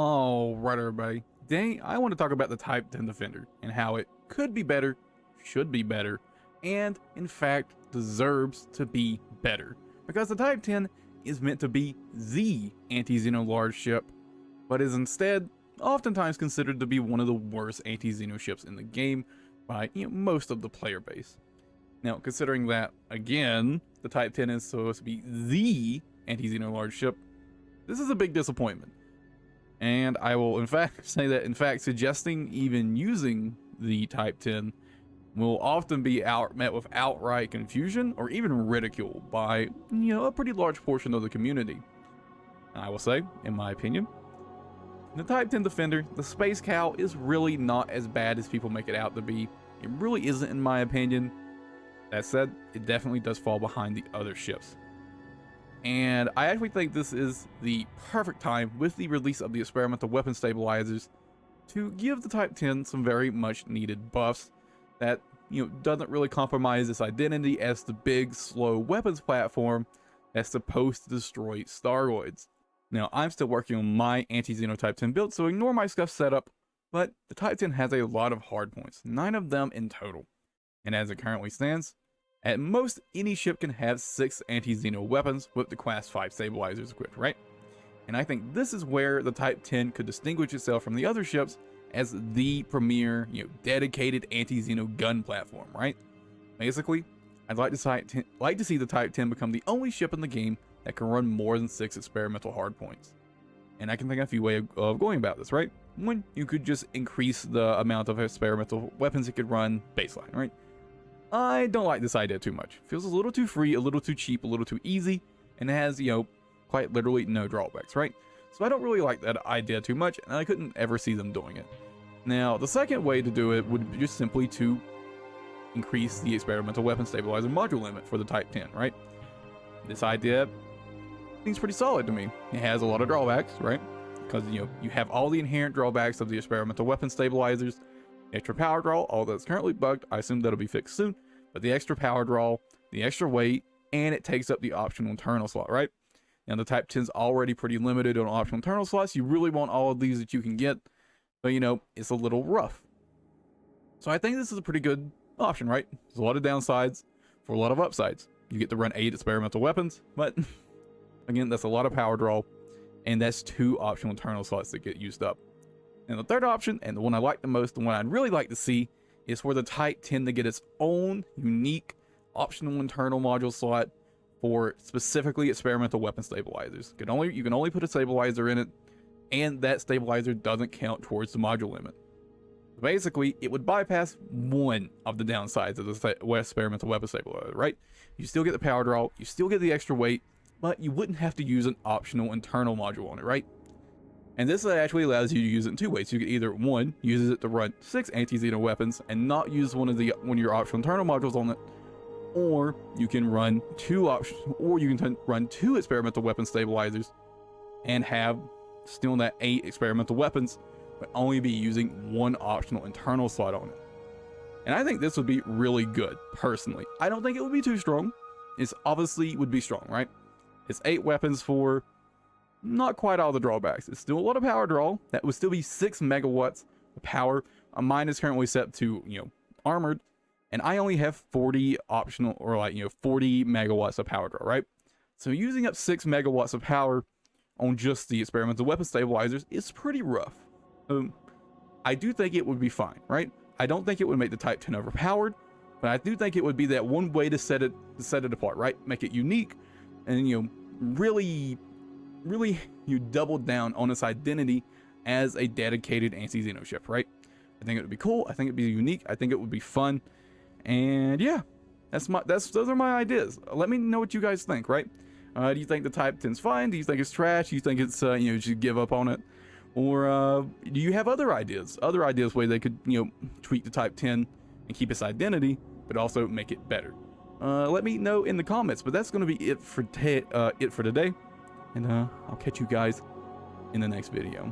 All right, everybody. Today, I want to talk about the Type-10 Defender and how it could be better, should be better, and in fact deserves to be better. Because the Type-10 is meant to be the anti-Xeno large ship, but is instead oftentimes considered to be one of the worst anti-Xeno ships in the game by most of the player base. Now, considering that, again, the Type-10 is supposed to be the anti-Xeno large ship, this is a big disappointment. And I will in fact say that suggesting even using the Type-10 will often be met with outright confusion or even ridicule by a pretty large portion of the community. And I will say, in my opinion, the Type-10 Defender, the Space Cow, is really not as bad as people make it out to be. It really isn't, in my opinion. That said, it definitely does fall behind the other ships. And I actually think this is the perfect time, with the release of the experimental weapon stabilizers, to give the Type-10 some very much needed buffs that doesn't really compromise its identity as the big, slow weapons platform that's supposed to destroy Staroids. Now, I'm still working on my anti-Xeno Type-10 build, so ignore my scuff setup, but the Type-10 has a lot of hard points, 9 of them in total. And as it currently stands, at most, any ship can have 6 anti-Xeno weapons with the Class 5 stabilizers equipped, right? And I think this is where the Type-10 could distinguish itself from the other ships as the premier, dedicated anti-Xeno gun platform, right? Basically, I'd like to see the Type-10 become the only ship in the game that can run more than 6 experimental hardpoints. And I can think of a few ways of going about this, right? One, you could just increase the amount of experimental weapons it could run baseline, right? I don't like this idea too much. Feels a little too free, a little too cheap, a little too easy, and it has, quite literally no drawbacks, right? So I don't really like that idea too much, and I couldn't ever see them doing it. Now, the second way to do it would be just simply to increase the experimental weapon stabilizer module limit for the Type-10, right? This idea seems pretty solid to me. It has a lot of drawbacks, right? Because, you have all the inherent drawbacks of the experimental weapon stabilizers. Extra power draw, all that's currently bugged, I assume that'll be fixed soon, but the extra power draw, the extra weight, and it takes up the optional internal slot, right? Now, the Type-10's already pretty limited on optional internal slots. You really want all of these that you can get, but it's a little rough. So I think this is a pretty good option, right? There's a lot of downsides for a lot of upsides. You get to run 8 experimental weapons, but again, that's a lot of power draw, and that's 2 optional internal slots that get used up. And the third option, and the one I like the most, the one I'd really like to see, is for the Type-10 to get its own unique optional internal module slot for specifically experimental weapon stabilizers. You can only put a stabilizer in it, and that stabilizer doesn't count towards the module limit. Basically, it would bypass one of the downsides of the experimental weapon stabilizer, right? You still get the power draw, you still get the extra weight, but you wouldn't have to use an optional internal module on it, right? And this actually allows you to use it in 2 ways. You could either, one, use it to run 6 anti-Xeno weapons and not use one of your optional internal modules on it, or you can run 2 experimental weapon stabilizers and have still that 8 experimental weapons, but only be using 1 optional internal slot on it. And I think this would be really good, personally. I don't think it would be too strong. It's obviously would be strong, right? It's 8 weapons for not quite all the drawbacks. It's still a lot of power draw. That would still be 6 megawatts of power. Mine is currently set to, armored, and I only have 40 optional, or 40 megawatts of power draw, right? So using up 6 megawatts of power on just the experimental weapon stabilizers is pretty rough. I do think it would be fine, right? I don't think it would make the Type-10 overpowered, but I do think it would be that one way to set it apart, right? Make it unique, and really you doubled down on its identity as a dedicated anti-Xeno ship, right? I think it would be cool. I think it'd be unique. I think it would be fun. And yeah, those are my ideas. Let me know what you guys think, right? Do you think the Type-10's fine? Do you think it's trash? Do you think it's you should give up on it? Or do you have other ideas? Other ideas where they could tweak the Type-10 and keep its identity, but also make it better. Let me know in the comments. But that's going to be it for today. And I'll catch you guys in the next video.